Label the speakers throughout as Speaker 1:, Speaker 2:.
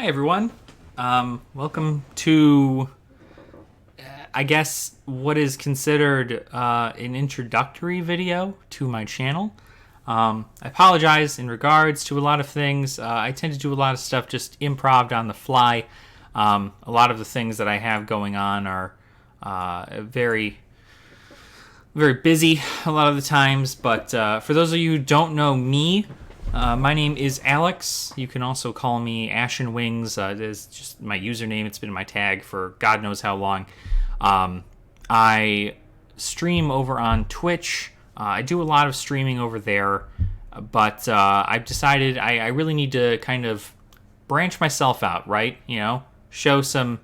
Speaker 1: Hi everyone. Welcome to, I guess, what is considered an introductory video to my channel. I apologize in regards to a lot of things. I tend to do a lot of stuff just improv on the fly. A lot of the things that I have going on are very, very busy a lot of the times. But for those of you who don't know me, my name is Alex. You can also call me AshenWingz. It is just my username. It's been my tag for God knows how long. I stream over on Twitch. I do a lot of streaming over there, but I've decided I really need to kind of branch myself out, right? You know, show some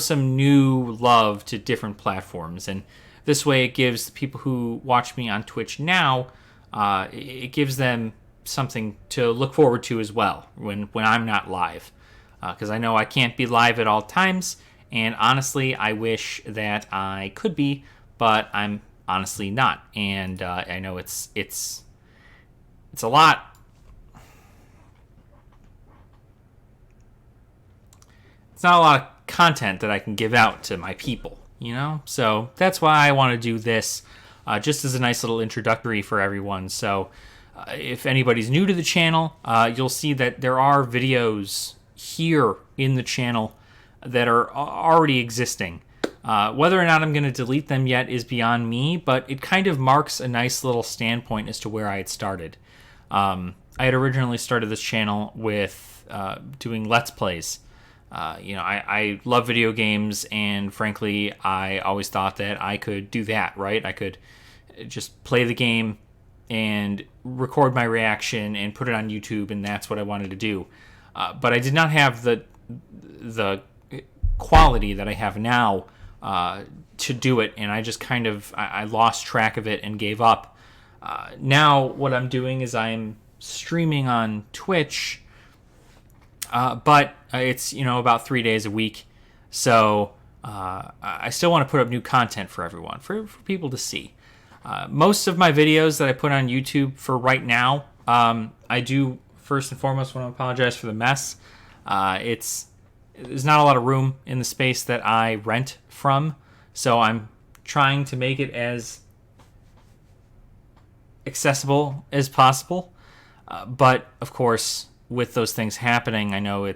Speaker 1: new love to different platforms, and this way it gives the people who watch me on Twitch now, it gives them something to look forward to as well when I'm not live, because I know I can't be live at all times, and honestly I wish that I could be, but I'm honestly not. And I know it's a lot. It's not a lot of content that I can give out to my people, you know? So that's why I want to do this, just as a nice little introductory for everyone. So if anybody's new to the channel, you'll see that there are videos here in the channel that are already existing. Whether or not I'm going to delete them yet is beyond me, but it kind of marks a nice little standpoint as to where I had started. I had originally started this channel with doing Let's Plays. I love video games, and frankly, I always thought that I could do that, right? I could just play the game and record my reaction and put it on YouTube, and that's what I wanted to do. But I did not have the quality that I have now to do it, and I just kind of I lost track of it and gave up. Now what I'm doing is I'm streaming on Twitch, but it's about 3 days a week, so I still want to put up new content for everyone, for people to see. Most of my videos that I put on YouTube for right now, I do first and foremost want to apologize for the mess. There's not a lot of room in the space that I rent from, so I'm trying to make it as accessible as possible. But of course, with those things happening, I know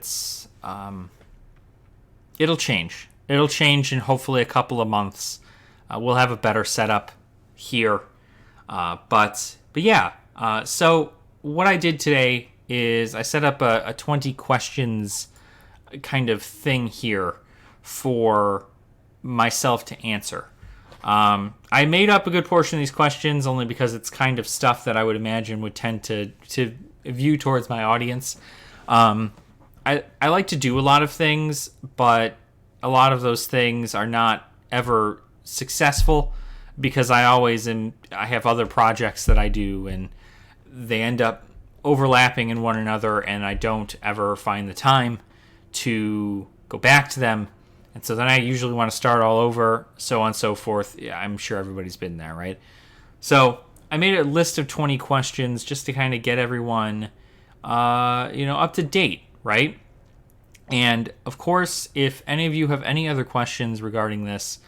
Speaker 1: it'll change. It'll change in hopefully a couple of months. We'll have a better setup here. But yeah. So what I did today is I set up a 20 questions kind of thing here for myself to answer. I made up a good portion of these questions only because it's kind of stuff that I would imagine would tend to view towards my audience. I like to do a lot of things, but a lot of those things are not ever successful because I have other projects that I do, and they end up overlapping in one another, and I don't ever find the time to go back to them. And so then I usually want to start all over, so on and so forth. Yeah, I'm sure everybody's been there, right? So I made a list of 20 questions just to kind of get everyone, up to date, right? And of course, if any of you have any other questions regarding this,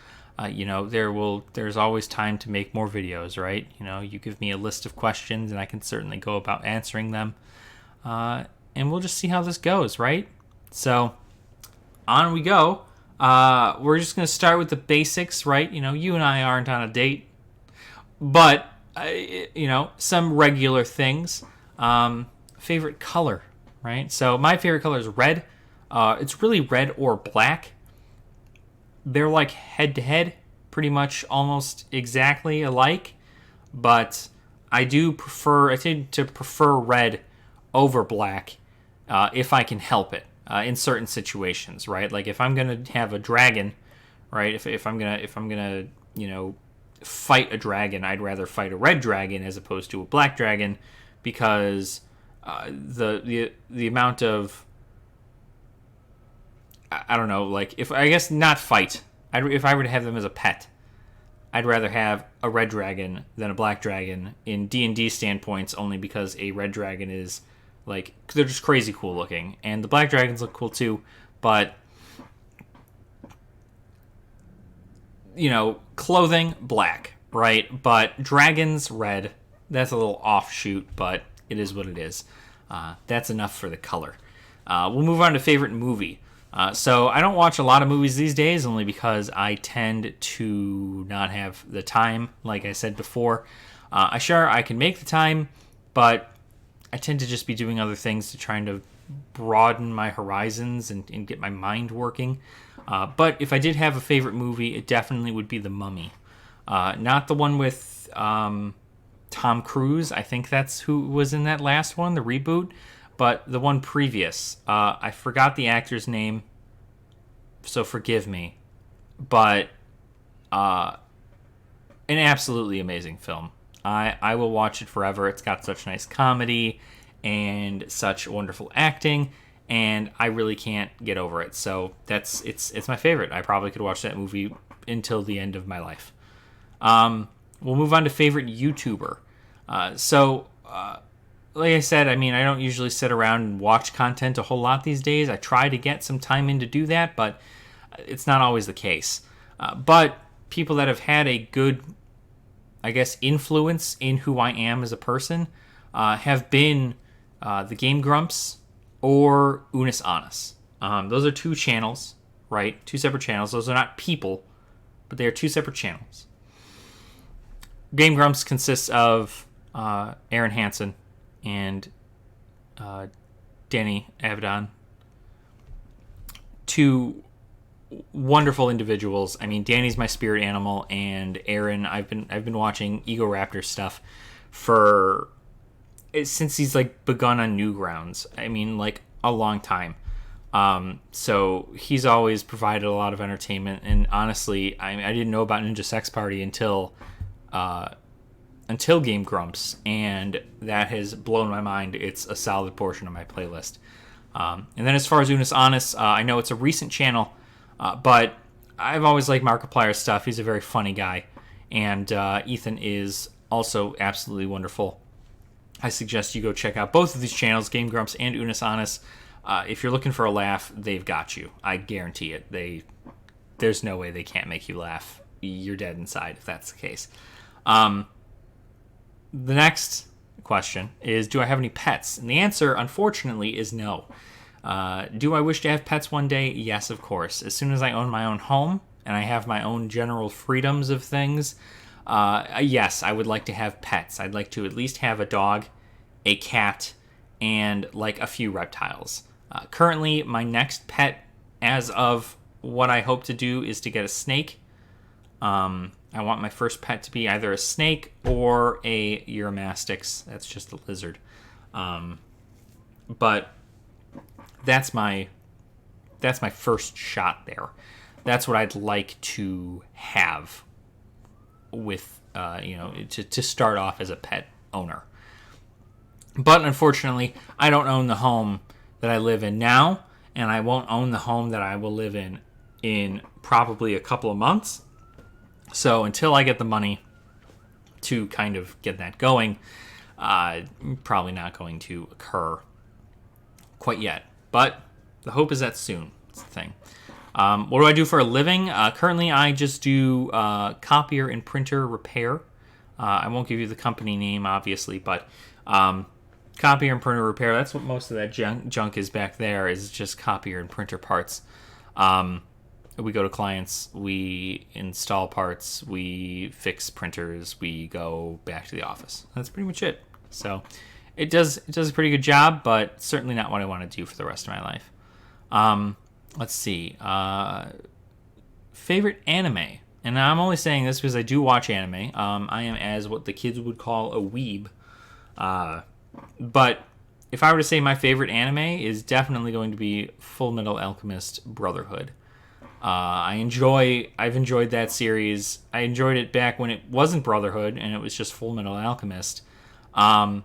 Speaker 1: there's always time to make more videos, right? You give me a list of questions and I can certainly go about answering them. And we'll just see how this goes, right? So on we go. We're just going to start with the basics, right? You and I aren't on a date, but, some regular things. Favorite color, right? So my favorite color is red. It's really red or black. They're like head-to-head, pretty much almost exactly alike, but I tend to prefer red over black if I can help it in certain situations, right? Like if I'm gonna have a dragon, right? If I'm gonna fight a dragon, I'd rather fight a red dragon as opposed to a black dragon, because the amount of, I don't know, like if I were to have them as a pet, I'd rather have a red dragon than a black dragon in D&D standpoints, only because a red dragon is Like, they're just crazy cool looking. And the black dragons look cool too, but, you know, clothing, black, right? But dragons, red. That's a little offshoot, but it is what it is. That's enough for the color. We'll move on to favorite movie. So I don't watch a lot of movies these days, only because I tend to not have the time, like I said before. I can make the time, but I tend to just be doing other things to trying to broaden my horizons and get my mind working. But if I did have a favorite movie, it definitely would be The Mummy. Not the one with Tom Cruise. I think that's who was in that last one, the reboot. But the one previous. I forgot the actor's name, so forgive me. But an absolutely amazing film. I will watch it forever. It's got such nice comedy and such wonderful acting, and I really can't get over it. So it's my favorite. I probably could watch that movie until the end of my life. We'll move on to favorite YouTuber. Like I said, I mean, I don't usually sit around and watch content a whole lot these days. I try to get some time in to do that, but it's not always the case. But people that have had a good, I guess, influence in who I am as a person have been the Game Grumps or Unis Honest. Those are two channels, right? Two separate channels. Those are not people, but they are two separate channels. Game Grumps consists of Aaron Hansen and Danny Avedon. Two wonderful individuals. I mean, Danny's my spirit animal, and Aaron, I've been watching Ego Raptor stuff since he's like begun on Newgrounds. I mean, like a long time. So he's always provided a lot of entertainment, and honestly, I didn't know about Ninja Sex Party until Game Grumps, and that has blown my mind. It's a solid portion of my playlist. And then as far as Unis Honest, I know it's a recent channel, but I've always liked Markiplier's stuff. He's a very funny guy, and Ethan is also absolutely wonderful. I suggest you go check out both of these channels, Game Grumps and Unis Honest. If you're looking for a laugh, they've got you. I guarantee it. There's no way they can't make you laugh. You're dead inside if that's the case. The next question is, do I have any pets? And the answer, unfortunately, is no. Do I wish to have pets one day? Yes, of course. As soon as I own my own home and I have my own general freedoms of things, yes, I would like to have pets. I'd like to at least have a dog, a cat, and like a few reptiles. Currently, my next pet, as of what I hope to do, is to get a snake. I want my first pet to be either a snake or a Eurymastix. That's just a lizard. But that's my first shot there. That's what I'd like to have with, to start off as a pet owner. But unfortunately, I don't own the home that I live in now, and I won't own the home that I will live in probably a couple of months. So until I get the money to kind of get that going, probably not going to occur quite yet. But the hope is that soon. That's the thing. What do I do for a living? Currently, I just do copier and printer repair. I won't give you the company name, obviously, but copier and printer repair, that's what most of that junk is back there, is just copier and printer parts. We go to clients, we install parts, we fix printers, we go back to the office. That's pretty much it. So it does a pretty good job, but certainly not what I want to do for the rest of my life. Let's see. Favorite anime. And I'm only saying this because I do watch anime. I am as what the kids would call a weeb. But if I were to say my favorite anime is definitely going to be Full Metal Alchemist Brotherhood. I've enjoyed that series. I enjoyed it back when it wasn't Brotherhood and it was just Full Metal Alchemist. And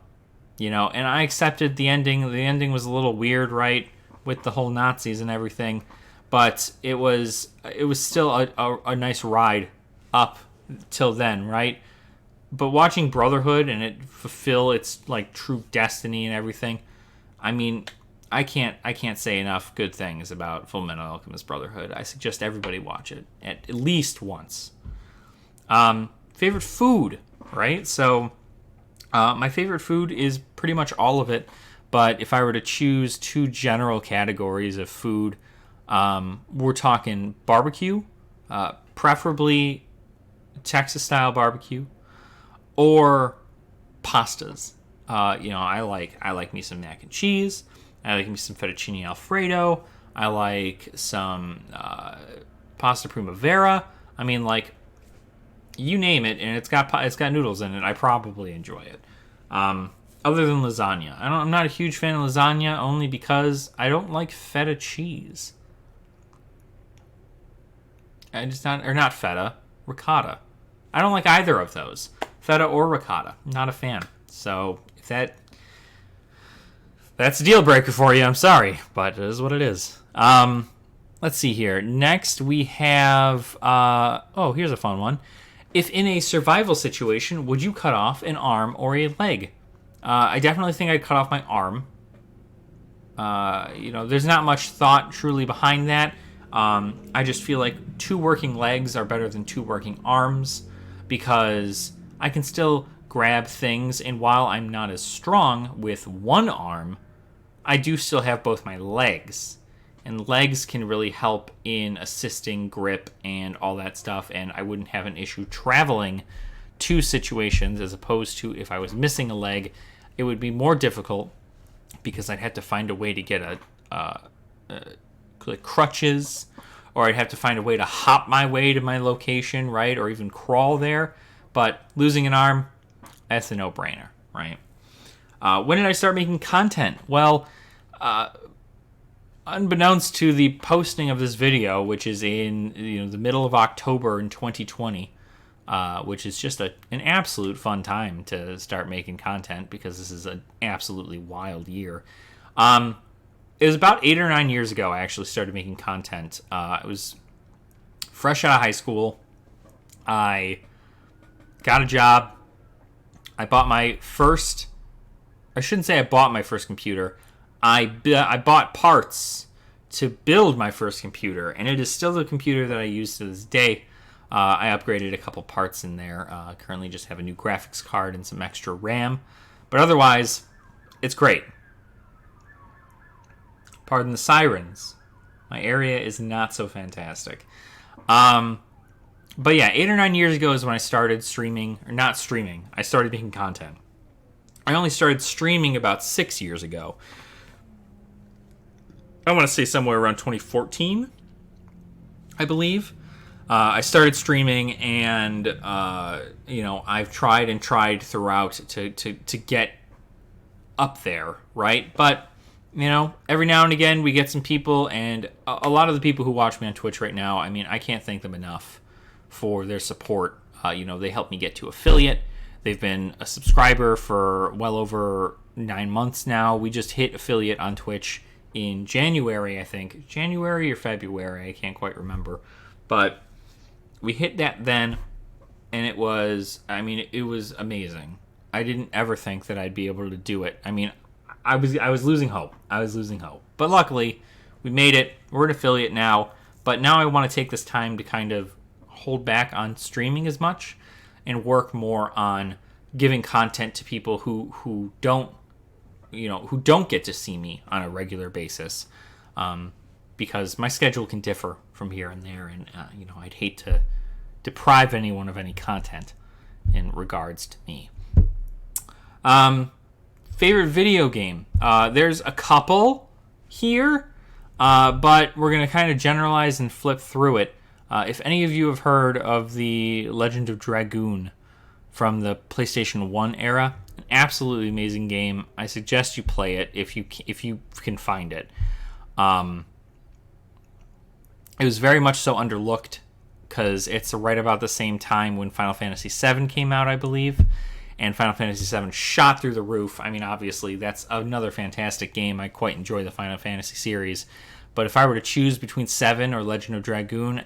Speaker 1: I accepted the ending. The ending was a little weird, right, with the whole Nazis and everything, but it was still a nice ride up till then, right? But watching Brotherhood and it fulfill its like true destiny and everything, I mean, I can't say enough good things about Fullmetal Alchemist Brotherhood. I suggest everybody watch it at least once. Favorite food, right? So my favorite food is pretty much all of it. But if I were to choose two general categories of food, we're talking barbecue, preferably Texas-style barbecue, or pastas. I like me some mac and cheese. I like me some fettuccine alfredo. I like some pasta primavera. I mean, like, you name it, and it's got noodles in it. I probably enjoy it. Other than lasagna, I'm not a huge fan of lasagna, only because I don't like feta cheese. Not feta, ricotta. I don't like either of those, feta or ricotta. Not a fan. So if that's a deal breaker for you, I'm sorry, but it is what it is. Let's see here. Next we have here's a fun one. If in a survival situation, would you cut off an arm or a leg? I definitely think I'd cut off my arm. There's not much thought truly behind that. I just feel like 2 working legs are better than 2 working arms, because I can still grab things, and while I'm not as strong with one arm, I do still have both my legs. And legs can really help in assisting grip and all that stuff, and I wouldn't have an issue traveling to situations, as opposed to if I was missing a leg, it would be more difficult because I'd have to find a way to get crutches, or I'd have to find a way to hop my way to my location, right, or even crawl there. But losing an arm, that's a no-brainer, right? When did I start making content? Well, unbeknownst to the posting of this video, which is in the middle of October in 2020, which is just an absolute fun time to start making content, because this is an absolutely wild year. It was about 8 or 9 years ago I actually started making content. It was fresh out of high school. I got a job. I bought my first... I shouldn't say I bought my first computer. I bought parts to build my first computer, and it is still the computer that I use to this day. I upgraded a couple parts in there. Currently just have a new graphics card and some extra RAM. But otherwise, it's great. Pardon the sirens. My area is not so fantastic. But yeah, 8 or 9 years ago is when I started streaming. Or not streaming. I started making content. I only started streaming about 6 years ago. I want to say somewhere around 2014, I believe. I started streaming, and I've tried and tried throughout to get up there, right? But every now and again we get some people, and a lot of the people who watch me on Twitch right now, I mean, I can't thank them enough for their support. They helped me get to affiliate. They've been a subscriber for well over 9 months now. We just hit affiliate on Twitch in January, I think. January or February, I can't quite remember. But we hit that then, and it was amazing. I didn't ever think that I'd be able to do it. I mean, I was losing hope. But luckily, we made it. We're an affiliate now. But now I want to take this time to kind of hold back on streaming as much and work more on giving content to people who don't get to see me on a regular basis, because my schedule can differ from here and there, and I'd hate to deprive anyone of any content in regards to me. Favorite video game? There's a couple here, but we're going to kind of generalize and flip through it. If any of you have heard of the Legend of Dragoon from the PlayStation 1 era, an absolutely amazing game. I suggest you play it if you can find it. It was very much so underlooked, because it's right about the same time when Final Fantasy VII came out, I believe. And Final Fantasy VII shot through the roof. I mean, obviously, that's another fantastic game. I quite enjoy the Final Fantasy series. But if I were to choose between 7 or Legend of Dragoon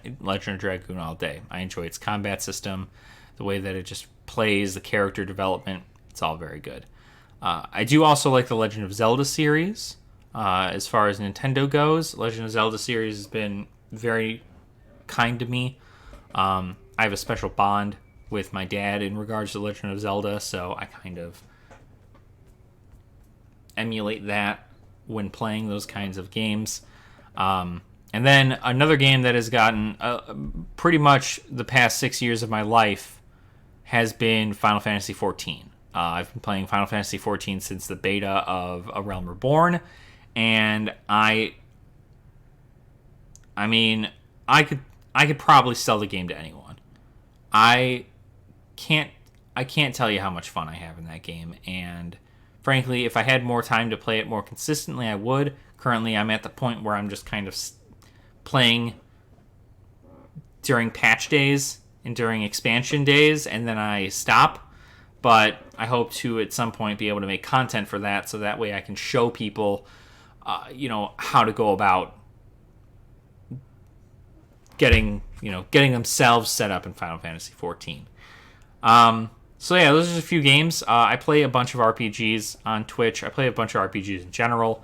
Speaker 1: all day. I enjoy its combat system, the way that it just plays, the character development. It's all very good. I do also like the Legend of Zelda series. As far as Nintendo goes, Legend of Zelda series has been very kind to me. I have a special bond with my dad in regards to Legend of Zelda, so I kind of emulate that when playing those kinds of games. And then another game that has gotten pretty much the past 6 years of my life has been Final Fantasy XIV. I've been playing Final Fantasy XIV since the beta of A Realm Reborn, and I mean, I could probably sell the game to anyone. I can't tell you how much fun I have in that game, and frankly, if I had more time to play it more consistently, I would. Currently, I'm at the point where I'm just kind of playing during patch days and during expansion days, and then I stop. But I hope to at some point be able to make content for that, so that way I can show people, how to go about getting themselves set up in Final Fantasy XIV. So yeah, those are just a few games. I play a bunch of RPGs on Twitch. I play a bunch of RPGs in general.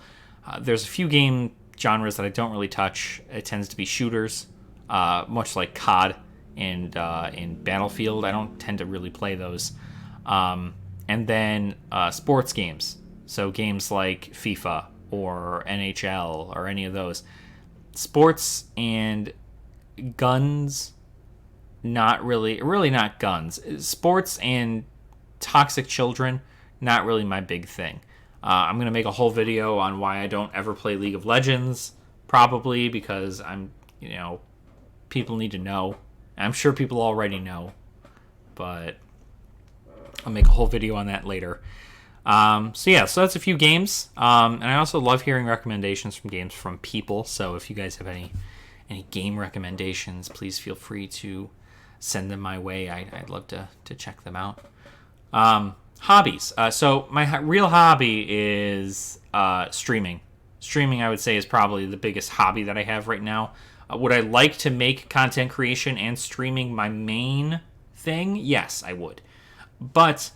Speaker 1: There's a few game genres that I don't really touch. It tends to be shooters, much like COD and in Battlefield. I don't tend to really play those. And then sports games. So games like FIFA or NHL or any of those. Sports and guns, not really not guns. Sports and toxic children, not really my big thing. I'm going to make a whole video on why I don't ever play League of Legends, probably because people need to know. I'm sure people already know, but I'll make a whole video on that later. So that's a few games. And I also love hearing recommendations from games from people. So if you guys have any game recommendations, please feel free to send them my way. I'd love to check them out. Hobbies. So my real hobby is streaming. Streaming, I would say, is probably the biggest hobby that I have right now. Would I like to make content creation and streaming my main thing? Yes, I would. But,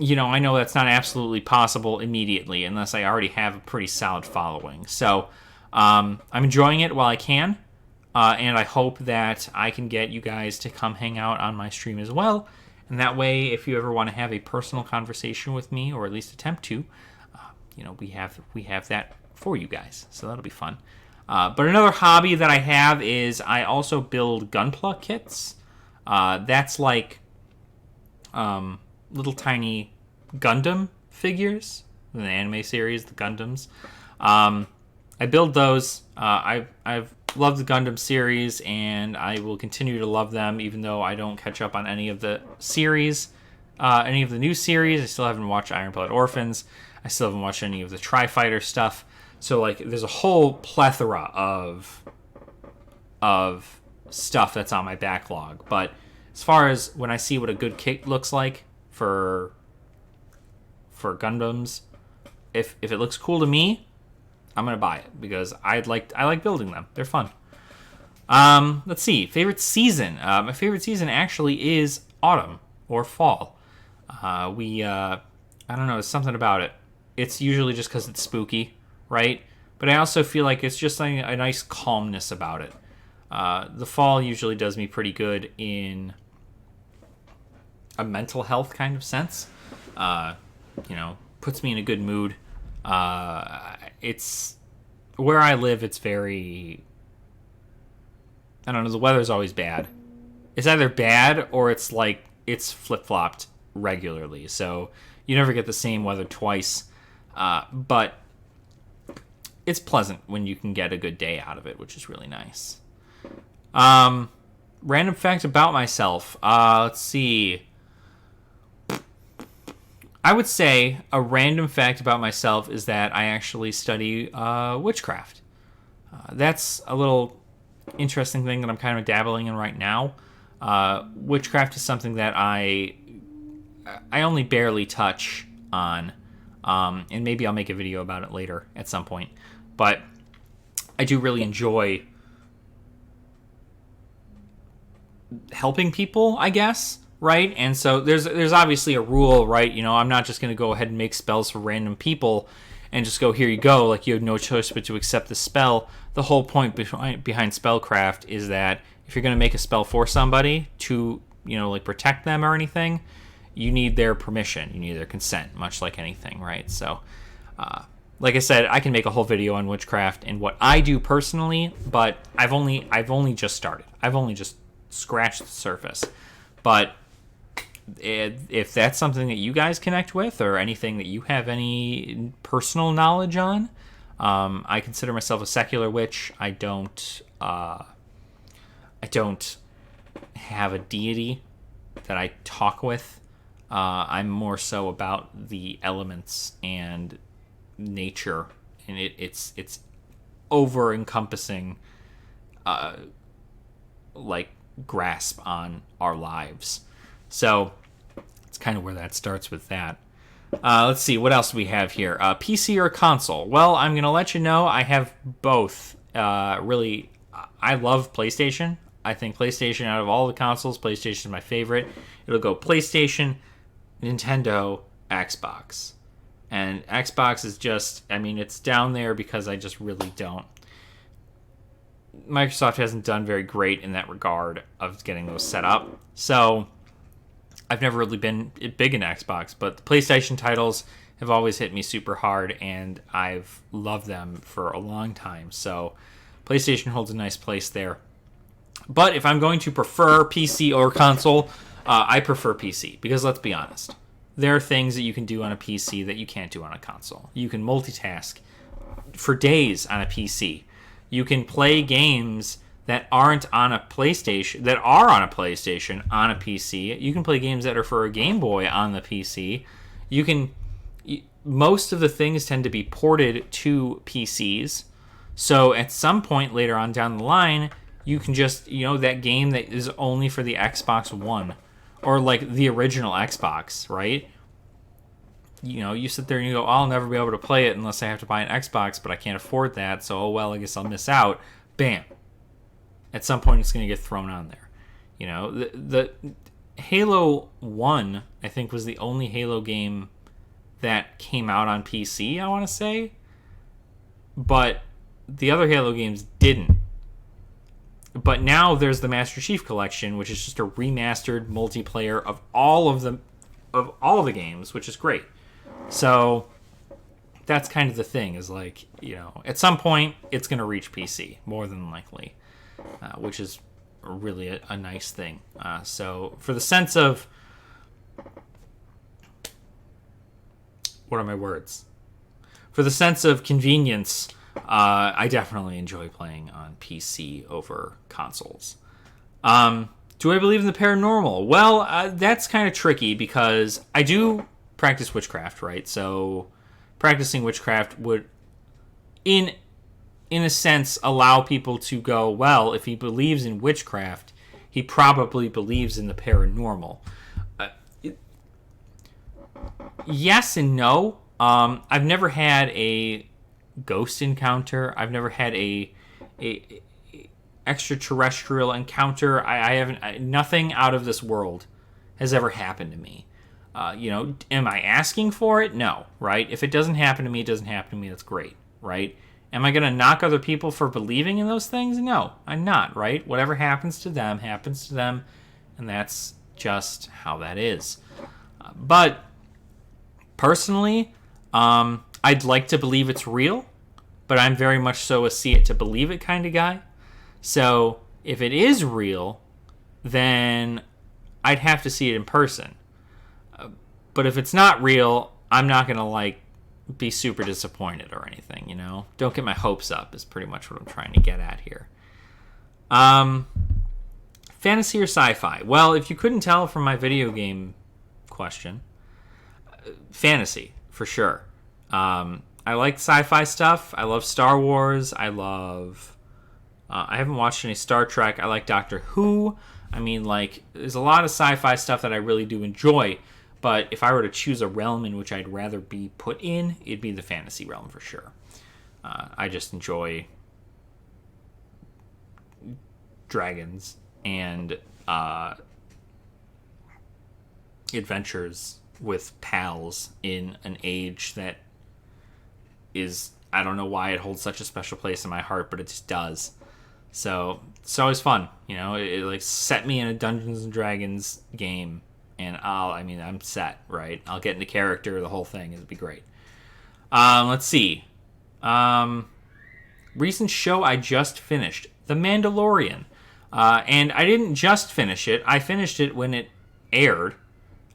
Speaker 1: I know that's not absolutely possible immediately unless I already have a pretty solid following. So I'm enjoying it while I can. And I hope that I can get you guys to come hang out on my stream as well. And that way, if you ever want to have a personal conversation with me, or at least attempt to, we have that for you guys. So that'll be fun. But another hobby that I have is I also build Gunpla kits. That's like little tiny Gundam figures in the anime series, the Gundams. I build those. I've loved the Gundam series, and I will continue to love them, even though I don't catch up on any of the series, any of the new series. I still haven't watched Iron Blood Orphans. I still haven't watched any of the Tri-Fighter stuff. So, there's a whole plethora of stuff that's on my backlog. But as far as when I see what a good kit looks like for Gundams, if it looks cool to me, I'm gonna buy it because I like building them. They're fun. Let's see. Favorite season. My favorite season actually is autumn or fall. I don't know. There's something about it. It's usually just because it's spooky, right? But I also feel like it's just like a nice calmness about it. The fall usually does me pretty good in a mental health kind of sense. Puts me in a good mood. It's where I live. It's very, I don't know. The weather's always bad. It's either bad or it's flip-flopped regularly. So you never get the same weather twice. But it's pleasant when you can get a good day out of it, which is really nice. Random fact about myself. Let's see. I would say a random fact about myself is that I actually study witchcraft. That's a little interesting thing that I'm kind of dabbling in right now. Witchcraft is something that I only barely touch on, and maybe I'll make a video about it later at some point. But I do really enjoy helping people, I guess. right? And so there's obviously a rule, right? I'm not just going to go ahead and make spells for random people and just go, here you go, like you have no choice but to accept the spell. The whole point behind spellcraft is that if you're going to make a spell for somebody to, like protect them or anything, you need their permission, you need their consent, much like anything, right? So, like I said, I can make a whole video on witchcraft and what I do personally, but I've only just started. I've only just scratched the surface. But if that's something that you guys connect with, or anything that you have any personal knowledge on, I consider myself a secular witch. I don't have a deity that I talk with. I'm more so about the elements and nature, and it's over encompassing, like grasp on our lives. So it's kind of where that starts with that. Let's see, what else do we have here? PC or console? Well, I'm going to let you know I have both. Really, I love PlayStation. I think PlayStation, out of all the consoles, PlayStation is my favorite. It'll go PlayStation, Nintendo, Xbox. And Xbox is just, it's down there because I just really don't. Microsoft hasn't done very great in that regard of getting those set up. So I've never really been big in Xbox, but the PlayStation titles have always hit me super hard, and I've loved them for a long time. So PlayStation holds a nice place there. But if I'm going to prefer PC or console, I prefer PC, because let's be honest, there are things that you can do on a PC that you can't do on a console. You can multitask for days on a PC. You can play games that aren't on a PlayStation, that are on a PlayStation on a PC. You can play games that are for a Game Boy on the PC. Most of the things tend to be ported to PCs. So at some point later on down the line, you can just, that game that is only for the Xbox One, or like the original Xbox, right? You sit there and you go, I'll never be able to play it unless I have to buy an Xbox, but I can't afford that, so oh well, I guess I'll miss out. Bam. At some point, it's going to get thrown on there. The Halo 1, I think, was the only Halo game that came out on PC, I want to say. But the other Halo games didn't. But now there's the Master Chief Collection, which is just a remastered multiplayer of all of the games, which is great. So that's kind of the thing, is like, at some point it's going to reach PC, more than likely, which is really a nice thing. So for the sense of, what are my words? For the sense of convenience, I definitely enjoy playing on PC over consoles. Do I believe in the paranormal? Well, that's kind of tricky, because I do practice witchcraft, right? So practicing witchcraft would, in a sense, allow people to go, well, if he believes in witchcraft, he probably believes in the paranormal. Yes and no. I've never had a ghost encounter. I've never had a extraterrestrial encounter. I haven't. Nothing out of this world has ever happened to me. Am I asking for it? No, right? If it doesn't happen to me, it doesn't happen to me. That's great, right? Am I going to knock other people for believing in those things? No, I'm not, right? Whatever happens to them, and that's just how that is. But personally, I'd like to believe it's real, but I'm very much so a see it to believe it kind of guy. So if it is real, then I'd have to see it in person. But if it's not real, I'm not going to be super disappointed or anything, Don't get my hopes up is pretty much what I'm trying to get at here. Fantasy or sci-fi? Well, if you couldn't tell from my video game question, fantasy, for sure. I like sci-fi stuff. I love Star Wars. I haven't watched any Star Trek. I like Doctor Who. There's a lot of sci-fi stuff that I really do enjoy. But if I were to choose a realm in which I'd rather be put in, it'd be the fantasy realm for sure. I just enjoy dragons and adventures with pals in an age that is, I don't know why it holds such a special place in my heart, but it just does. So it's always fun, it like set me in a Dungeons and Dragons game, and I'm set, right? I'll get into character, the whole thing, it'd be great. Let's see. Recent show I just finished, The Mandalorian. And I didn't just finish it. I finished it when it aired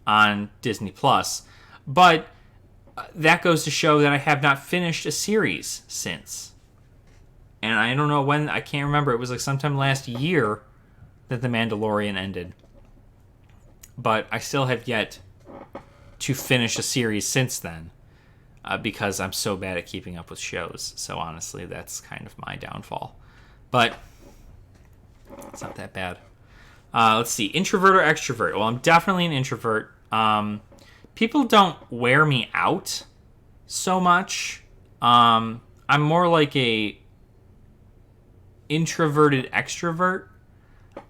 Speaker 1: on Disney Plus. But that goes to show that I have not finished a series since. And I don't know when, I can't remember. It was like sometime last year that The Mandalorian ended. But I still have yet to finish a series since then. Because I'm so bad at keeping up with shows. So honestly, that's kind of my downfall. But it's not that bad. Let's see. Introvert or extrovert? Well, I'm definitely an introvert. People don't wear me out so much. I'm more like a introverted extrovert.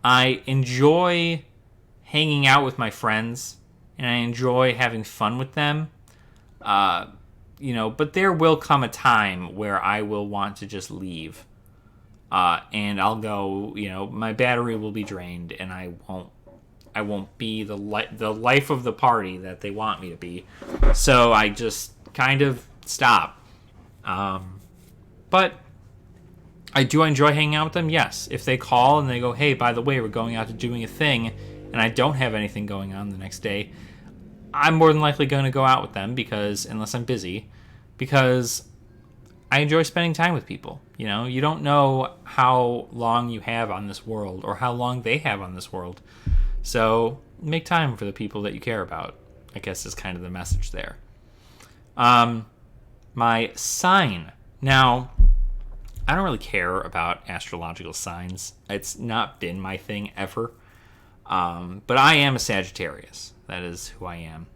Speaker 1: I enjoy hanging out with my friends, and I enjoy having fun with them. But there will come a time where I will want to just leave. And I'll go, my battery will be drained, and I won't be the life of the party that they want me to be. So I just kind of stop. But I do enjoy hanging out with them, yes. If they call and they go, hey, by the way, we're going out to doing a thing, and I don't have anything going on the next day, I'm more than likely going to go out with them, unless I'm busy, because I enjoy spending time with people. You don't know how long you have on this world or how long they have on this world. So make time for the people that you care about, I guess, is kind of the message there. My sign. Now, I don't really care about astrological signs. It's not been my thing ever. But I am a Sagittarius. That is who I am.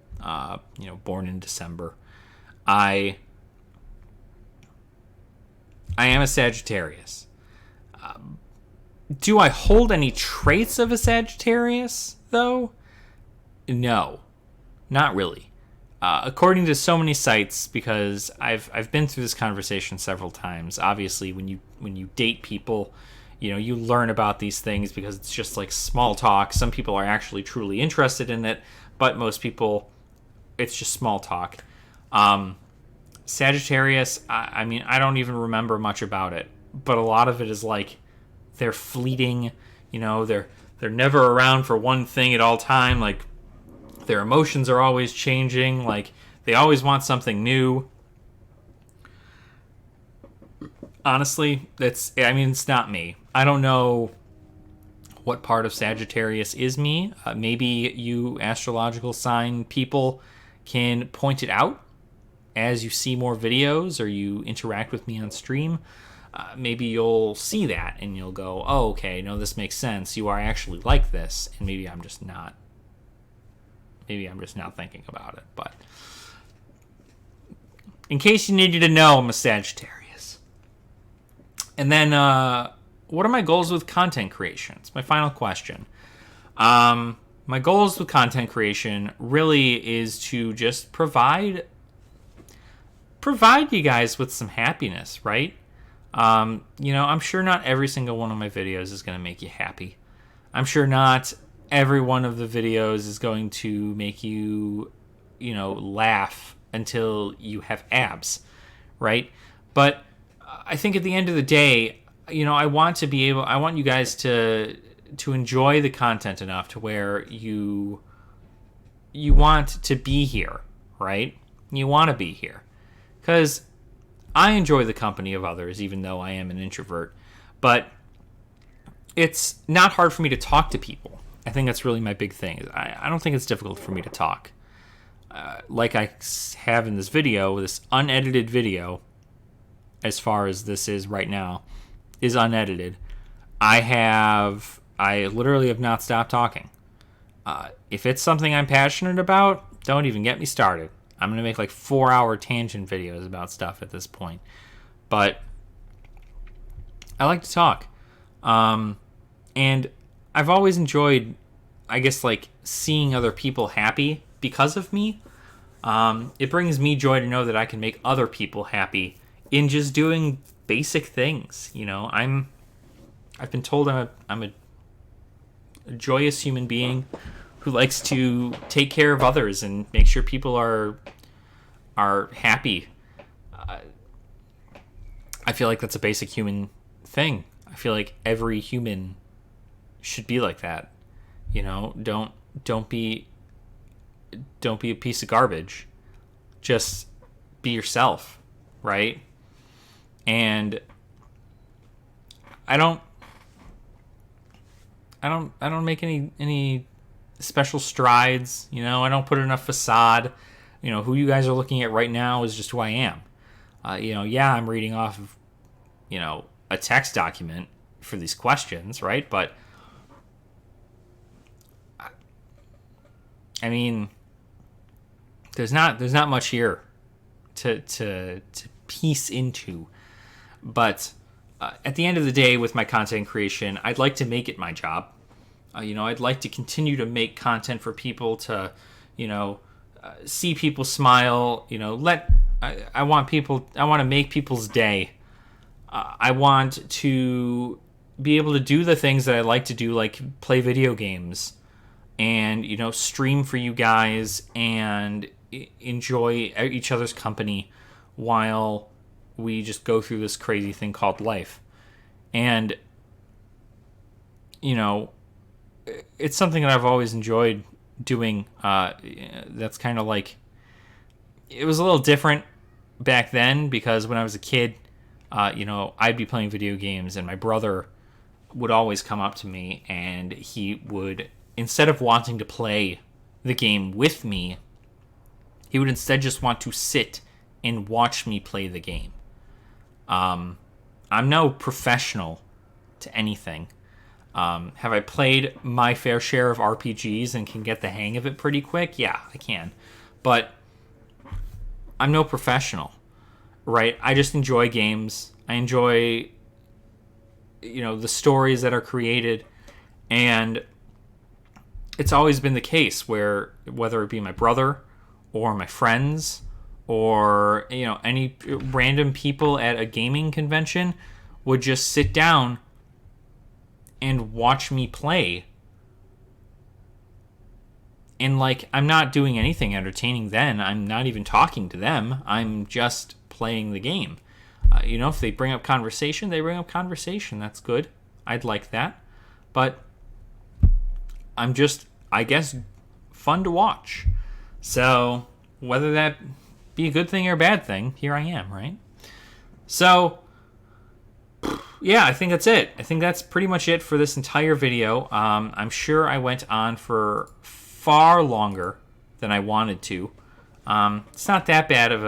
Speaker 1: Born in December. I am a Sagittarius. Do I hold any traits of a Sagittarius, though? No, not really. According to so many sites, because I've been through this conversation several times. Obviously, when you date people, you learn about these things because it's just like small talk. Some people are actually truly interested in it, but most people, it's just small talk. Sagittarius, I don't even remember much about it, but a lot of it is like they're fleeting, they're never around for one thing at all time, like their emotions are always changing, like they always want something new. Honestly, it's not me. I don't know what part of Sagittarius is me. Maybe you astrological sign people can point it out as you see more videos or you interact with me on stream. Maybe you'll see that and you'll go, oh, okay, no, this makes sense. You are actually like this. And maybe I'm just not thinking about it. But in case you needed to know, I'm a Sagittarius. And then, what are my goals with content creation? It's my final question. My goals with content creation really is to just provide you guys with some happiness, right? I'm sure not every single one of my videos is going to make you happy. I'm sure not every one of the videos is going to make you, laugh until you have abs, right? But I think at the end of the day, I want you guys to enjoy the content enough to where you want to be here, right? You want to be here. Because I enjoy the company of others, even though I am an introvert. But it's not hard for me to talk to people. I think that's really my big thing. I don't think it's difficult for me to talk. Like I have in this video, this unedited video, as far as this is right now, is unedited. I literally have not stopped talking. If it's something I'm passionate about, don't even get me started. I'm going to make like 4-hour tangent videos about stuff at this point. But I like to talk. And I've always enjoyed I guess, like, seeing other people happy because of me. It brings me joy to know that I can make other people happy in just doing basic things. I've been told I'm a joyous human being who likes to take care of others and make sure people are happy. I feel like that's a basic human thing. I feel like every human should be like that. Don't be a piece of garbage. Just be yourself, right? And I don't make any special strides. I don't put enough facade. Who you guys are looking at right now is just who I am. I'm reading off of a text document for these questions, right? But I mean, there's not much here to piece into. But at the end of the day, with my content creation, I'd like to make it my job. I'd like to continue to make content for people to, see people smile. I want to make people's day. I want to be able to do the things that I like to do, like play video games and, stream for you guys and enjoy each other's company while we just go through this crazy thing called life. And, it's something that I've always enjoyed doing. That's kind of like, it was a little different back then because when I was a kid, I'd be playing video games and my brother would always come up to me and he would, instead of wanting to play the game with me, he would instead just want to sit and watch me play the game. I'm no professional to anything. Have I played my fair share of RPGs and can get the hang of it pretty quick? Yeah, I can. But I'm no professional, right? I just enjoy games. I enjoy, the stories that are created. And it's always been the case where, whether it be my brother or my friends or, any random people at a gaming convention would just sit down and watch me play. And, I'm not doing anything entertaining then. I'm not even talking to them. I'm just playing the game. If they bring up conversation, they bring up conversation. That's good. I'd like that. But I'm just, I guess, fun to watch. So, whether that be a good thing or a bad thing, here I am, right? So, yeah, I think that's it. I think that's pretty much it for this entire video. I'm sure I went on for far longer than I wanted to. It's not that bad of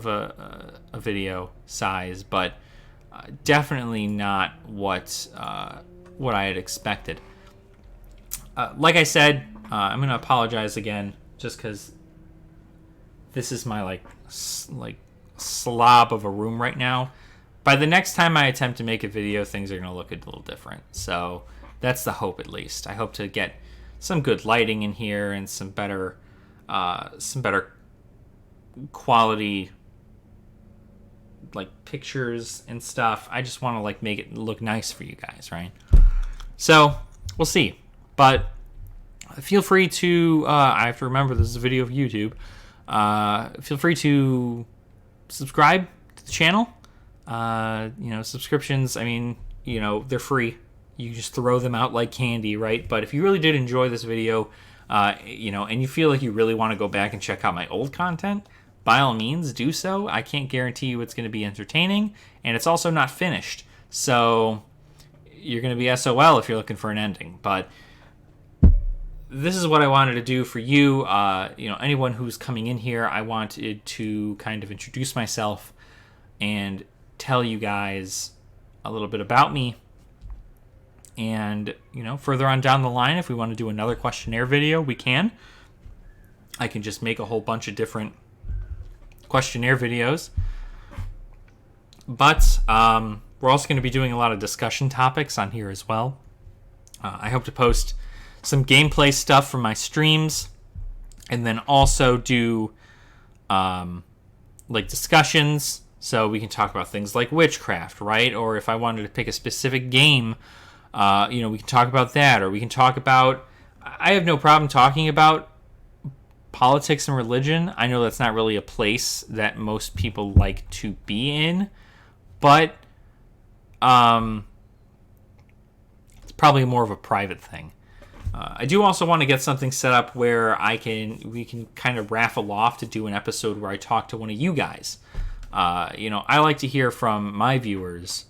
Speaker 1: a video size, but definitely not what I had expected. Like I said, I'm gonna apologize again, just because this is my like slob of a room right now. By the next time I attempt to make a video, things are going to look a little different. So that's the hope, at least. I hope to get some good lighting in here and some better quality pictures and stuff. I just want to make it look nice for you guys, right? So we'll see. But feel free to. I have to remember this is a video of YouTube. Feel free to subscribe to the channel. Subscriptions, they're free. You just throw them out like candy, right? But if you really did enjoy this video, and you feel like you really want to go back and check out my old content, by all means, do so. I can't guarantee you it's going to be entertaining, and it's also not finished. So you're going to be SOL if you're looking for an ending. But this is what I wanted to do for you. Anyone who's coming in here, I wanted to kind of introduce myself and tell you guys a little bit about me. And, further on down the line, if we want to do another questionnaire video, we can. I can just make a whole bunch of different questionnaire videos. But we're also going to be doing a lot of discussion topics on here as well. I hope to post some gameplay stuff from my streams, and then also do like discussions, so we can talk about things like witchcraft, right? Or if I wanted to pick a specific game, we can talk about that, or we can talk about. I have no problem talking about politics and religion. I know that's not really a place that most people like to be in, but it's probably more of a private thing. I do also want to get something set up where we can kind of raffle off to do an episode where I talk to one of you guys. I like to hear from my viewers,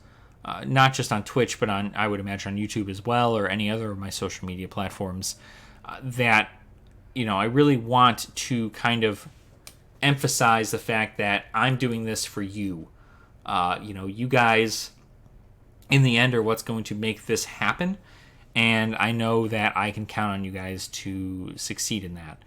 Speaker 1: not just on Twitch, but I would imagine on YouTube as well, or any other of my social media platforms, that, I really want to kind of emphasize the fact that I'm doing this for you. You guys, in the end, are what's going to make this happen. And I know that I can count on you guys to succeed in that.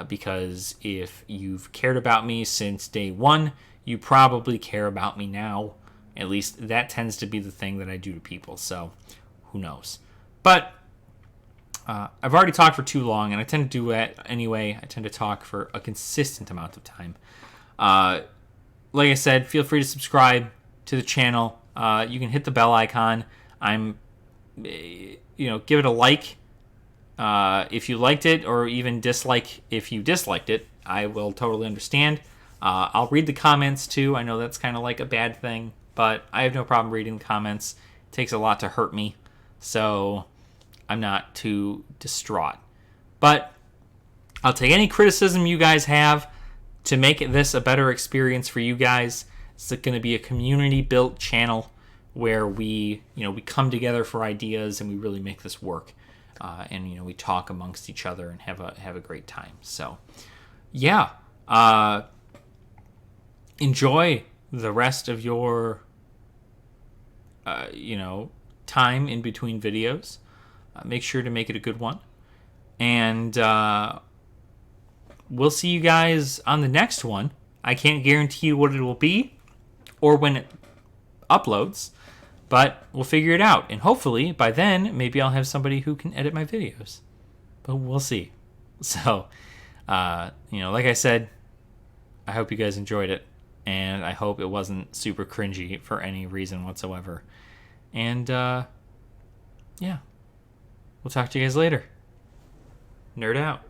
Speaker 1: Because if you've cared about me since day one, you probably care about me now. At least that tends to be the thing that I do to people. So, who knows? But I've already talked for too long, and I tend to do that anyway. I tend to talk for a consistent amount of time. Like I said, feel free to subscribe to the channel. You can hit the bell icon. Give it a like if you liked it, or even dislike if you disliked it. I will totally understand. I'll read the comments too. I know that's kind of like a bad thing, but I have no problem reading the comments. It takes a lot to hurt me, so I'm not too distraught. But I'll take any criticism you guys have to make this a better experience for you guys. It's going to be a community-built channel where we come together for ideas and we really make this work, and we talk amongst each other and have a great time. So, yeah, enjoy the rest of your time in between videos. Make sure to make it a good one, and we'll see you guys on the next one. I can't guarantee you what it will be or when it uploads, but we'll figure it out. And hopefully by then, maybe I'll have somebody who can edit my videos. But we'll see. So, like I said, I hope you guys enjoyed it. And I hope it wasn't super cringy for any reason whatsoever. And, yeah. We'll talk to you guys later. Nerd out.